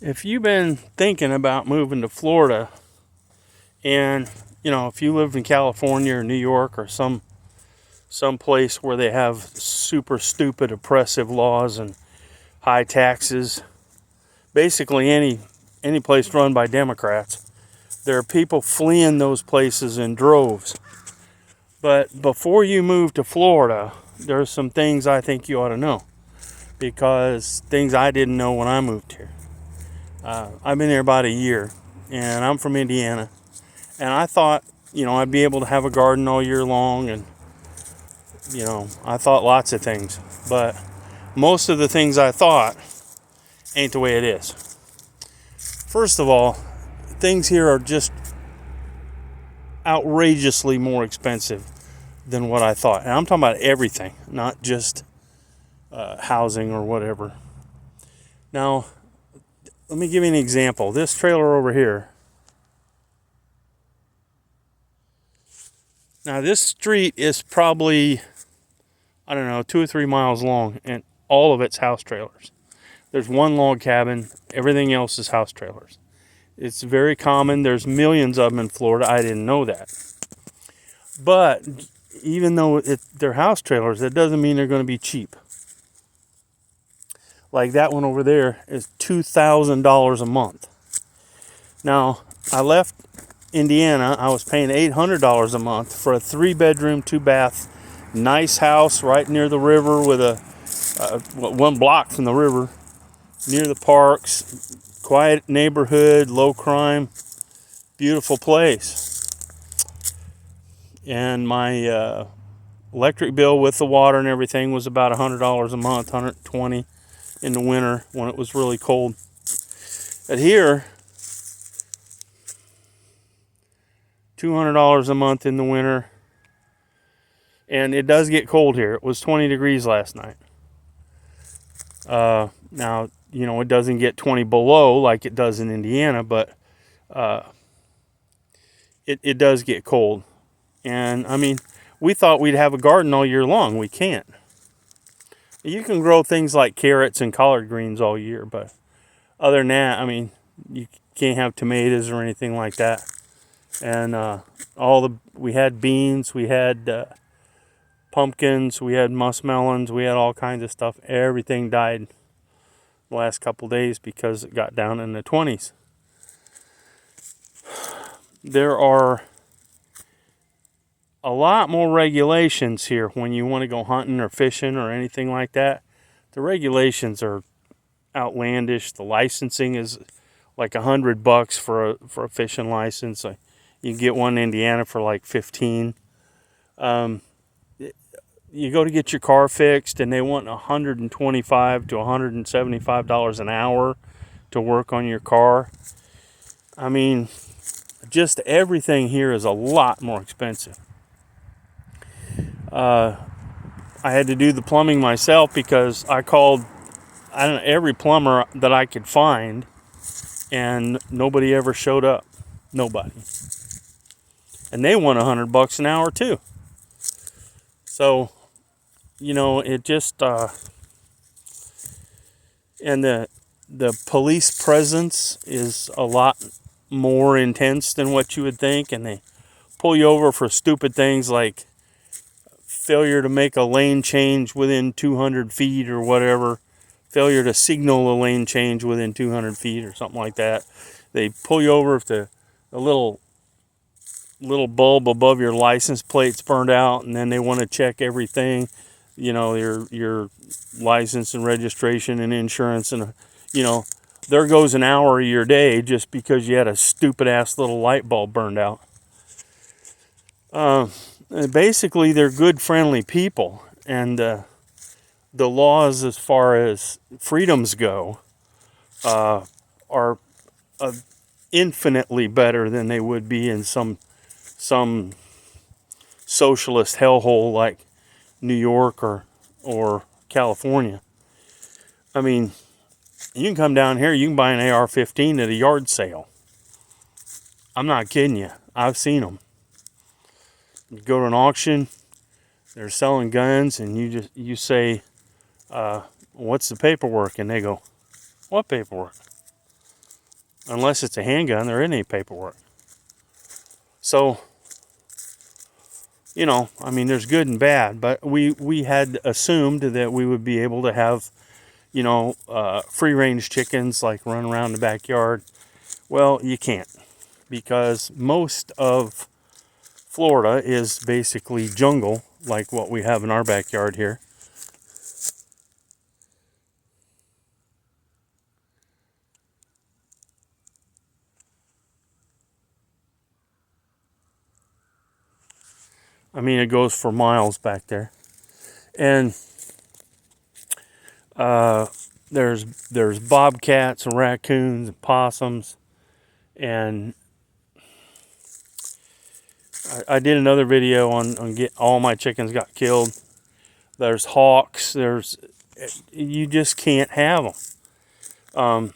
If you've been thinking about moving to Florida, and if you live in California or New York or some place where they have super stupid oppressive laws and high taxes, basically any place run by Democrats, there are people fleeing those places in droves. But before you move to Florida, there's some things I think you ought to know, because things I didn't know when I moved here. I've been here about a year, and I'm from Indiana, and I thought, I'd be able to have a garden all year long, and, I thought lots of things. But most of the things I thought ain't the way it is. First of all, things here are just outrageously more expensive than what I thought. And I'm talking about everything, not just housing or whatever. Now, let me give you an example. This trailer over here. Now, this street is probably, I don't know, 2 or 3 miles long, and all of it's house trailers. There's one log cabin. Everything else is house trailers. It's very common. There's millions of them in Florida. I didn't know that. But even though they're house trailers, that doesn't mean they're going to be cheap. Like that one over there is $2,000 a month. Now, I left Indiana. I was paying $800 a month for a 3-bedroom, 2-bath, nice house right near the river with a 1 block from the river, near the parks, quiet neighborhood, low crime, beautiful place. And my electric bill with the water and everything was about $100 a month, $120 in the winter when it was really cold. But here, $200 a month in the winter, and it does get cold here. It was 20 degrees last night. Now, it doesn't get 20 below like it does in Indiana, but it does get cold. And, we thought we'd have a garden all year long. We can't. You can grow things like carrots and collard greens all year, but other than that, you can't have tomatoes or anything like that. And we had beans, we had pumpkins, we had muskmelons, we had all kinds of stuff. Everything died the last couple days because it got down in the 20s. There are a lot more regulations here when you want to go hunting or fishing or anything like that. The regulations are outlandish. The licensing is like $100 for a fishing license. You can get one in Indiana for like 15. You go to get your car fixed, and they want $125 to $175 an hour to work on your car. Just everything here is a lot more expensive. I had to do the plumbing myself because I called every plumber that I could find, and nobody ever showed up. Nobody. And they want $100 an hour too. So, it just and the police presence is a lot more intense than what you would think, and they pull you over for stupid things like failure to make a lane change within 200 feet or whatever, failure to signal a lane change within 200 feet or something like that. They pull you over if the little bulb above your license plate's burned out, and then they want to check everything, your license and registration and insurance, and there goes an hour of your day just because you had a stupid ass little light bulb burned out. Basically, they're good, friendly people, and the laws as far as freedoms go are infinitely better than they would be in some socialist hellhole like New York or California. You can come down here, you can buy an AR-15 at a yard sale. I'm not kidding you. I've seen them. You go to an auction, they're selling guns, and you say, what's the paperwork? And they go, what paperwork? Unless it's a handgun, there isn't any paperwork. So, you know, I mean, there's good and bad, but we had assumed that we would be able to have, you know, free range chickens like run around the backyard. Well, you can't, because most of Florida is basically jungle, like what we have in our backyard here. I mean, it goes for miles back there. And there's bobcats and raccoons and possums. And I did another video on get all my chickens got killed. There's hawks. You just can't have them.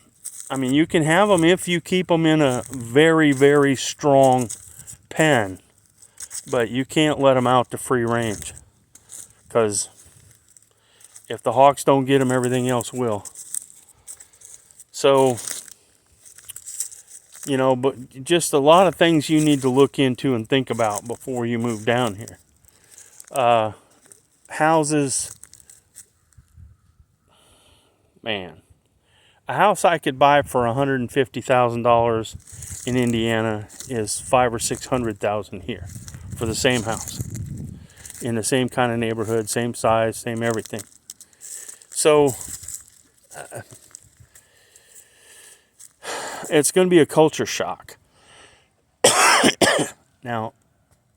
I mean, you can have them if you keep them in a very, very strong pen. But you can't let them out to free range, because if the hawks don't get them, everything else will. So, you know, but just a lot of things you need to look into and think about before you move down here. Houses, man, a house I could buy for $150,000 in Indiana is $500,000 or $600,000 here for the same house, in the same kind of neighborhood, same size, same everything. So it's going to be a culture shock. Now,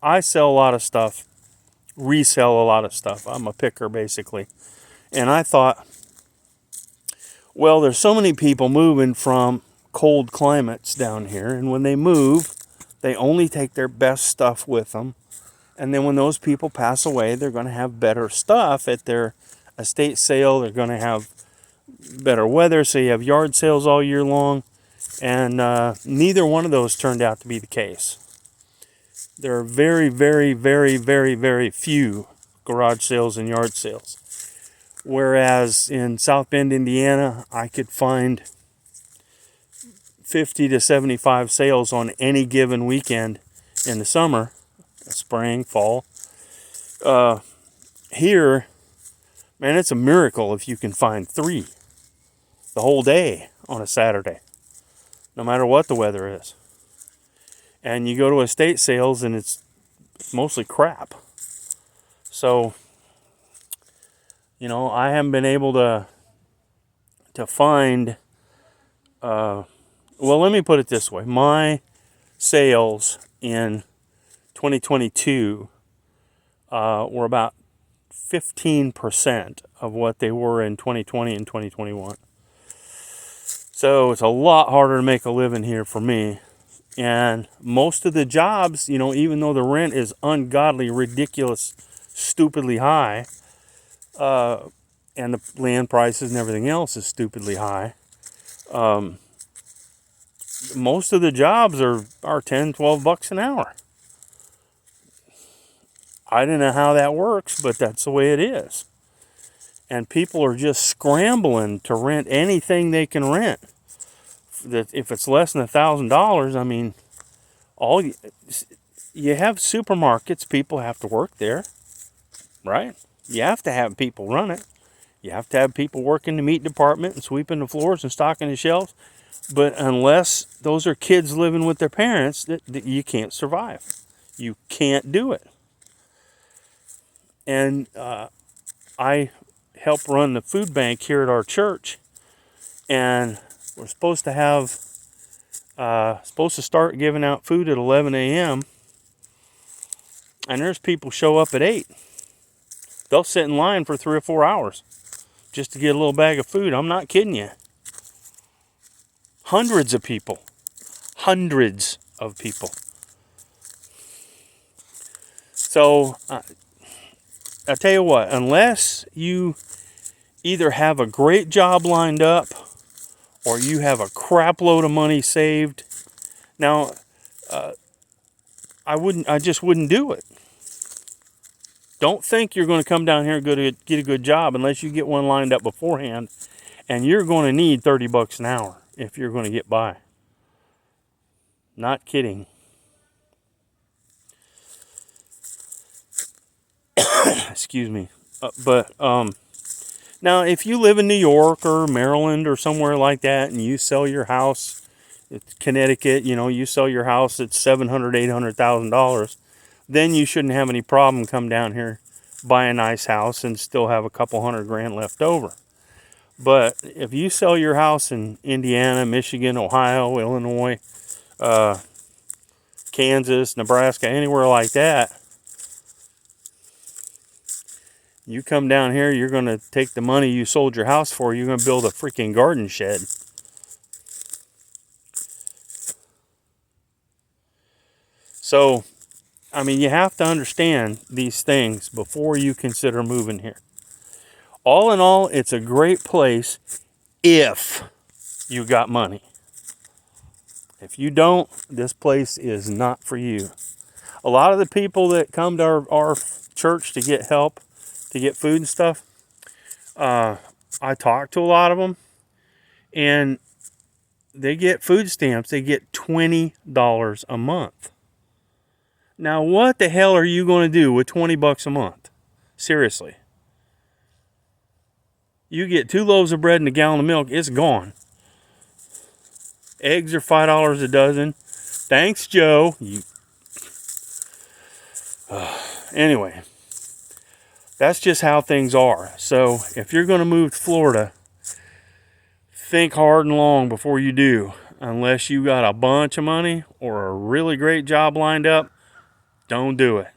I sell a lot of stuff, resell a lot of stuff. I'm a picker, basically. And I thought, well, there's so many people moving from cold climates down here, and when they move, they only take their best stuff with them. And then when those people pass away, they're going to have better stuff at their estate sale. They're going to have better weather, so you have yard sales all year long. And neither one of those turned out to be the case. There are very, very, very, very, very few garage sales and yard sales. Whereas in South Bend, Indiana, I could find 50 to 75 sales on any given weekend in the summer, spring, fall. Here, man, it's a miracle if you can find 3 the whole day on a Saturday, no matter what the weather is. And you go to estate sales and it's mostly crap. So, you know, I haven't been able to find, well, let me put it this way. My sales in 2022 were about 15% of what they were in 2020 and 2021. So it's a lot harder to make a living here for me. And most of the jobs, you know, even though the rent is ungodly, ridiculous, stupidly high, and the land prices and everything else is stupidly high, most of the jobs are $10-12 an hour. I don't know how that works, but that's the way it is. And people are just scrambling to rent anything they can rent. That if it's less than $1,000, I mean, you have supermarkets, people have to work there, right? You have to have people run it. You have to have people work in the meat department and sweeping the floors and stocking the shelves. But unless those are kids living with their parents, that you can't survive. You can't do it. And I help run the food bank here at our church, and we're supposed to start giving out food at 11 a.m. And there's people show up at 8. They'll sit in line for 3 or 4 hours just to get a little bag of food. I'm not kidding you. Hundreds of people. Hundreds of people. So, I tell you what, unless you either have a great job lined up or you have a crap load of money saved. Now, I just wouldn't do it. Don't think you're going to come down here and get a good job unless you get one lined up beforehand, and you're going to need $30 an hour if you're going to get by. Not kidding. Excuse me. But now, if you live in New York or Maryland or somewhere like that, and you sell your house, it's Connecticut, you sell your house at $700,000, $800,000, then you shouldn't have any problem come down here, buy a nice house, and still have a couple $100,000 left over. But if you sell your house in Indiana, Michigan, Ohio, Illinois, Kansas, Nebraska, anywhere like that, you come down here, you're going to take the money you sold your house for, you're going to build a freaking garden shed. So, I mean, you have to understand these things before you consider moving here. All in all, it's a great place if you got money. If you don't, this place is not for you. A lot of the people that come to our church to get help, to get food and stuff, I talk to a lot of them, and they get food stamps. They get $20 a month. Now, what the hell are you going to do with $20 a month? Seriously. You get 2 loaves of bread and a gallon of milk, it's gone. Eggs are $5 a dozen. Thanks, Joe. Anyway, that's just how things are. So if you're going to move to Florida, think hard and long before you do. Unless you got a bunch of money or a really great job lined up, don't do it.